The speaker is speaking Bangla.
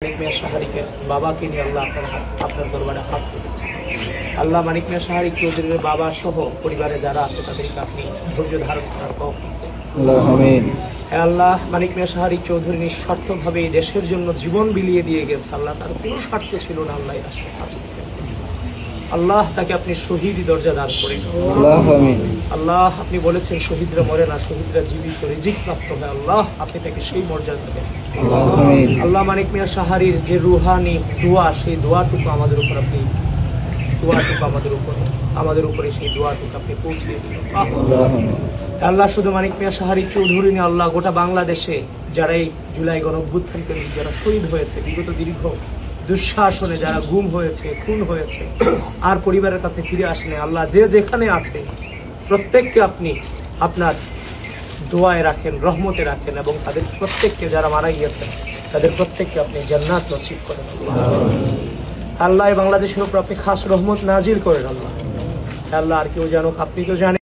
মানিক মিয়া সাহারিকে বাবাকে নিয়ে আল্লাহ আপনার দরবারে হাত তুলেছেন। আল্লাহ মানিক মিয়া সাহারি চৌধুরীর বাবা সহ পরিবারে যারা আছে তাদেরকে আপনি ধৈর্য ধারণ করার তৌফিক দেন। হে আল্লাহ, মানিক মিয়া সাহারি চৌধুরী নিঃস্বার্থভাবে এই দেশের জন্য জীবন বিলিয়ে দিয়ে গেছে। আল্লাহ, তার কোনো স্বার্থ ছিল না। আল্লাহ আল্লাহ তাকে আপনি শহীদ দরজা দান করেন। আল্লাহ, আপনি বলেছেন শহীদরা মরে না, শহীদরা জীবিত রিজিক প্রাপ্ত হয়। আল্লাহ, আপনি তাকে সেই মর্যাদা দেন। আল্লাহ, মানিক মিয়া সাহারির যে রুহানি দোয়া, সেই দোয়াটুকু আমাদের উপর আপনি আমাদের উপরে সেই দোয়াটুকু আপনি পৌঁছে দিন। আল্লাহ, শুধু মানিক মিয়া সাহারি চৌধুরী নিয়ে আল্লাহ গোটা বাংলাদেশে যারা এই জুলাই গণঅভ্যুত্থানকে যারা শহীদ হয়েছে, বিগত দীর্ঘ দুঃশাসনে যারা গুম হয়েছে, খুন হয়েছে, আর পরিবারের কাছে ফিরে আসেনি, আল্লাহ যে যেখানে আছে প্রত্যেককে আপনি আপনার দোয়ায় রাখেন, রহমতে রাখেন, এবং তাদের প্রত্যেককে যারা মারা গিয়েছেন তাদের প্রত্যেককে আপনি জান্নাত নসিব করেন। আল্লাহ, বাংলাদেশের উপর আপনি খাস রহমত নাজিল করেন। আল্লাহ, আর কেউ জানুক, আপনি তো জানেন।